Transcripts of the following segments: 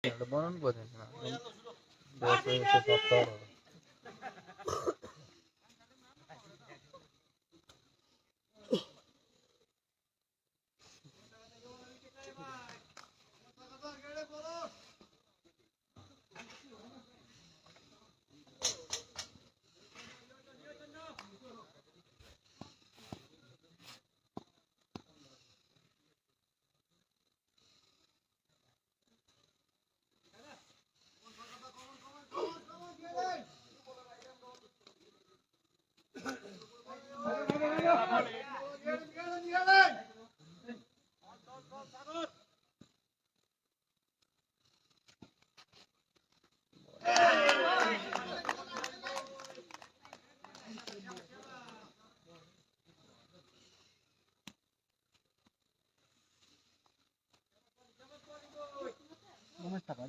बनाउनु पर्दैन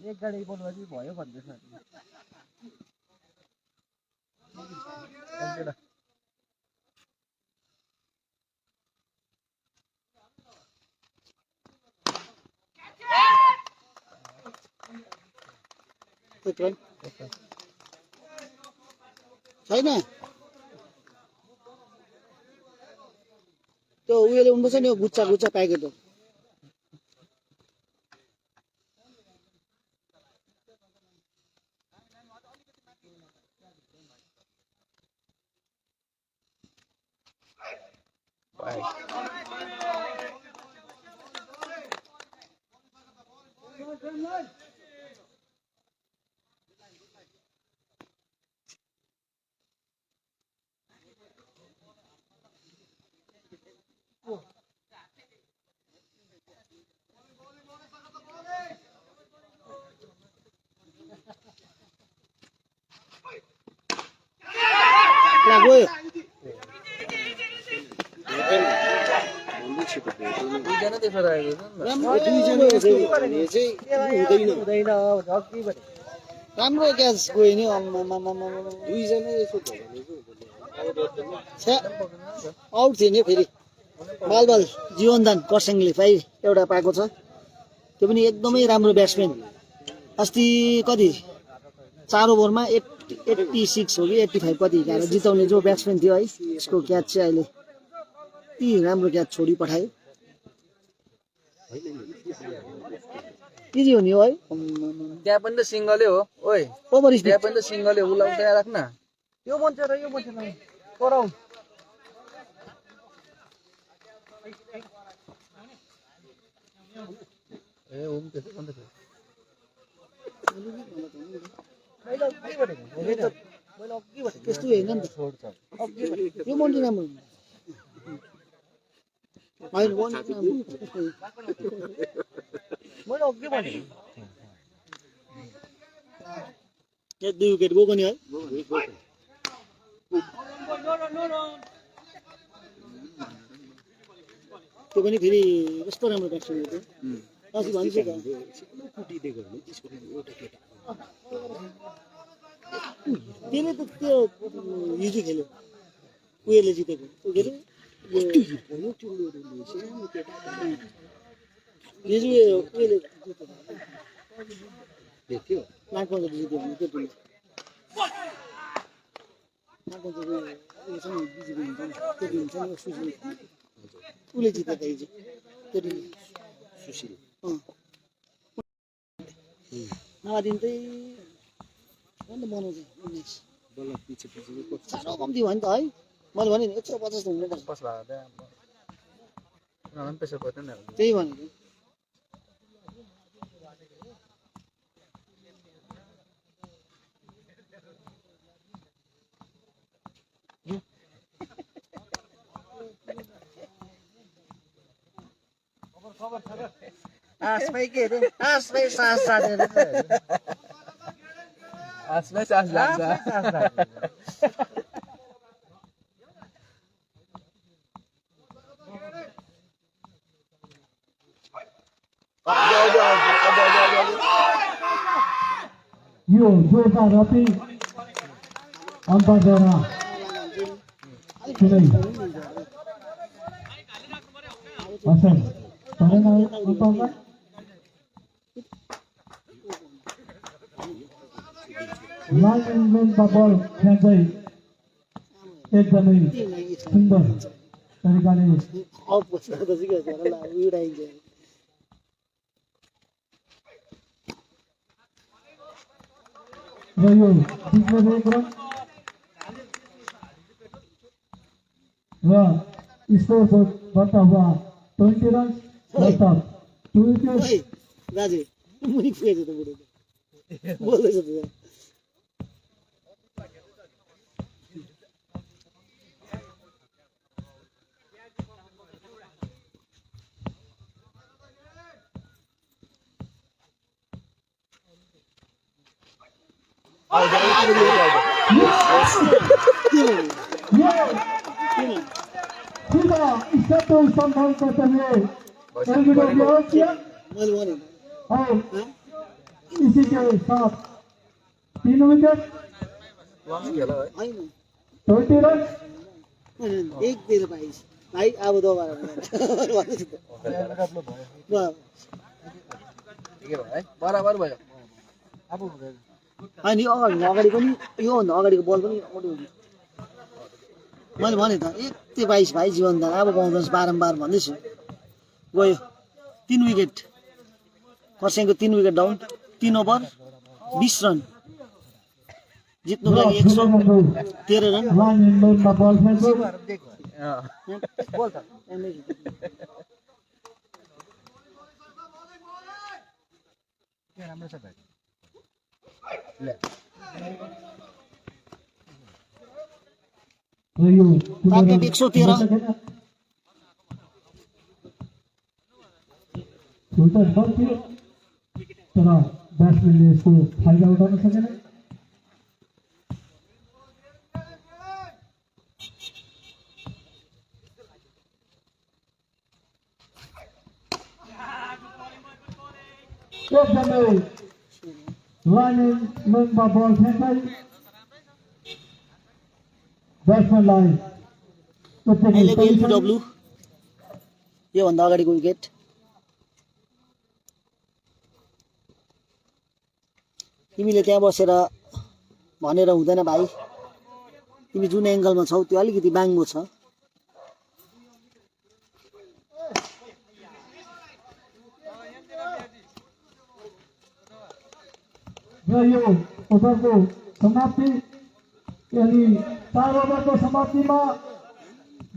एक गाडी बोलबाजी भयो भन्दैछ छैन त्यो उयोले उड्नुपर्छ नि गुच्चा गुच्चा प्याकेट हो गयो दुईजना त्यसो राखेको राम्रो क्याच गयो नि आउट थियो नि फेरि बालबाल जीवनदान कर्स्याङले एउटा पाएको छ त्यो पनि एकदमै राम्रो ब्याट्सम्यान अस्ति कति 4 ओभरमा 86 हो कि 85 कति हिँडेर जिताउने जो ब्याट्सम्यान थियो है यसको क्याच चाहिँ अहिले यति राम्रो क्याच छोडी पठायो इजी हो नि है त्यहाँ पनि त सिङ्गलै हो ओइ ओभर त्यहाँ पनि त सिङ्गलै हो उलाई उता राख्न यो मान्छे र यो मान्छे कराउ ए हो नि त्यसो पनि त्यस्तो होइन नि त यो मन्टी राम्रो होइन मैले अघि भनेको यहाँ 2 विकेट गएको नि है त्यो पनि फेरि कस्तो राम्रो ब्याट्सम्यान हो अस्ति भनिसक्यो त्यसले त त्यो हिजो खेल्यो उयोले जितेको के अरे हिजो उयोले जितेको नागपञ्चायत जित्यो भने त्यो टिमले नागपञ्चायत उयो छ नि बिजेपी हुन्छ नि त्यो टिम छ नि सुशील उसले जितेको हिजो त्यो टिम सुशील नभएदेखि चाहिँ अन्त बनाउँछ साह्रो कम्ती भयो नि त है मैले भने नि 150 त हुनुपर्छ बस भयो पैसा पर्दैन त्यही भनेको आसमै के अरे आसमै सास साथेर आसमै सास लाग्छ यो जोरका रपी अन्तर्द्वारा कुनै असर परेन अन्तर्गत लाइनमेनमा बल फ्याँक्दै एकदमै सुन्दर तरिकाले र यो बिचमा एक रन र स्कोर बढ्ता हुआ 20 रन मतलब 2 विकेट राजे मुनि पुगेछ त बुढो बोल्दैछ त सीधा स्टेप संभाल करते हुए एलबीडब्ल्यू आउट किया मैले भने और इसी के साथ 3 विकेट वाङ खेला है हैन 20 रन एक दिएर भाइ भाइ अब दोबारा भन्दैछु त ठिकै भयो है बराबर भयो अनि यो अगाडि पनि योभन्दा अगाडिको बल पनि अगाडि हुन्छ मैले भने त 1-22 भाइ जीवनदान अब पाउँदैछ बारम्बार भन्दैछु गयो 3 विकेट खरसाङको 3 विकेट डाउन 3 ओभर 20 रन जित्नुको लागि 113 रन लाइनमेनमा बल फ्याँक्दै बोल त राम्रो छ भाइ र यो टार्गेट 113 फुल्टन बल थियो तर ब्याट्सम्यानले यसको फाइदा उठाउन सकेन एकदमै लाइनमा बल फ्याँक्दै ब्याट्सम्यानलाई अहिलेको एलबिडब्ल्यू योभन्दा अगाडिको विकेट तिमीले त्यहाँ बसेर भनेर हुँदैन भाइ तिमी जुन एङ्गलमा छौ त्यो अलिकति बाङ्गो छ र यो ओभरको समाप्ति यानी 4 ओभरको समाप्तिमा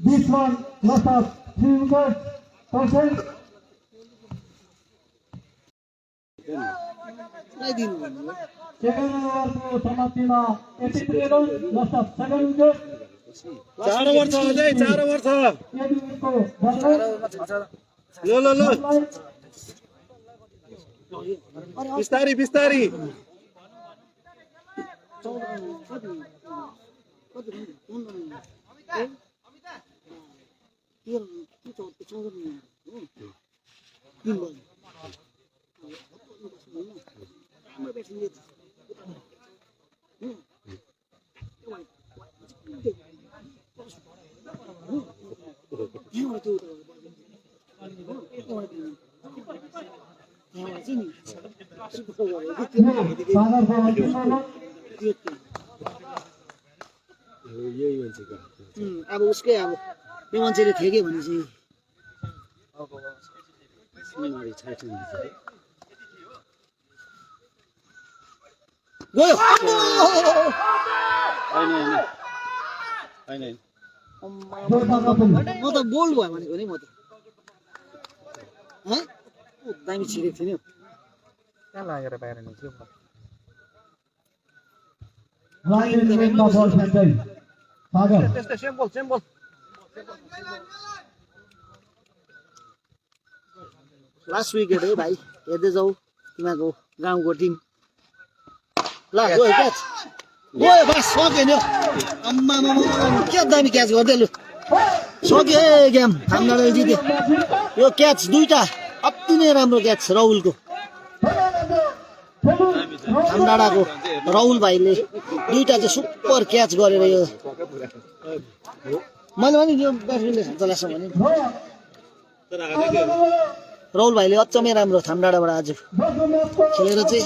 20 रन लसात 3 विकेट खरसाङ सेकेन्ड ओभरको समाप्तिमा 83 रन लसात 7 विकेट 4 ओभर छ अझै 4 ओभर छ एबीको बदला ल बिस्तारी बिस्तारी अब उसकै अब यो मान्छेले थेग्यो भने चाहिँ गयो म त बोल भयो भनेको नि म त दामी छिरेको थियो नि कहाँ लागेर बाहिर निस्क्यो लाइनमा बल फ्याँक्दै सागर त्यस्तै सेम बल लास्ट विकेट है भाइ हेर्दै जाऊ तिमीहरूको गाउँको टिम ल गयो क्याच गयो बस सक्यो नि अम्मा क्या दामी क्याच गर्दै लु सक्यो गेम हाम्रो जित्यो यो क्याच दुईटा अति नै राम्रो क्याच राहुलको हामडाँडाको राहुल भाइले दुईटा चाहिँ सुपर क्याच गरेर यो मैले पनि यो ब्याट्सम्यानले खान्छ लाग्छ भने राहुल भाइले अचम्मै राम्रो थामडाँडाबाट आज खेलेर चाहिँ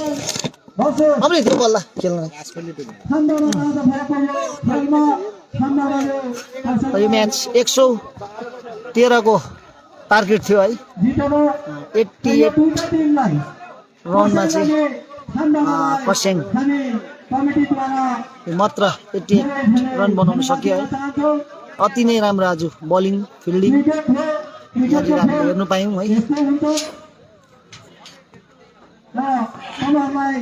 बसो हाम्रै थियो बल्ल खेल्न खण्डमा आज भएको यो खेलमा खण्डमाले यो म्याच 113 को टार्गेट थियो है जितेको 88 दुईटा टिमलाई रनमा चाहिँ खण्डमा खरसाङ हामी कमिटीद्वारा मात्र 88 रन बनाउन सक्यो है चाहन्छौँ अति नै राम्रो आज बलिङ फिल्डिङ क्रिकेट हो यहाँनिर हामीले हेर्नु पायौँ है यस्तो हुन्छ र तपाईँहरूलाई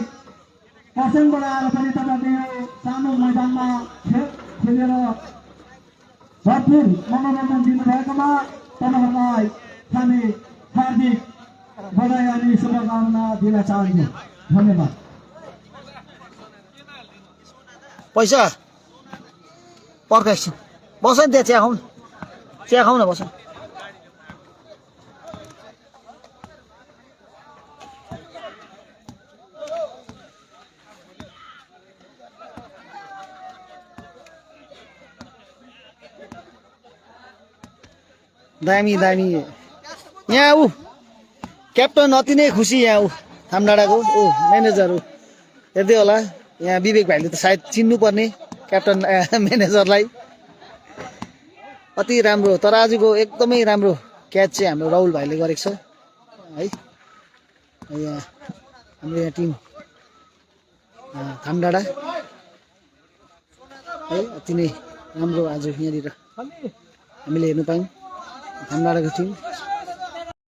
खरसाङबाट आएर पनि तपाईँहरूले यो सानो मैदानमा खेलेर भरपुर मनोरञ्जन दिनुभएकोमा तपाईँहरूलाई हामी हार्दिक बधाई अनि शुभकामना दिन चाहन्छु धन्यवाद पैसा पर्खाइछु बस नि त्यहाँ चिया खाउँ न बस दामी दामी यहाँ ऊ क्याप्टन अति नै खुसी यहाँ ऊ थामडाँडाको ऊ म्यानेजर ऊ हेर्दै होला यहाँ विवेक भाइले त सायद चिन्नु पर्ने क्याप्टन म्यानेजरलाई अति राम्रो तर आजको एकदमै राम्रो क्याच चाहिँ हाम्रो राहुल भाइले गरेको छ है यहाँ हाम्रो यहाँ टिम थामडाँडा है अति नै राम्रो आज यहाँनिर हामीले हेर्नु पायौँ थामडाँडाको टिम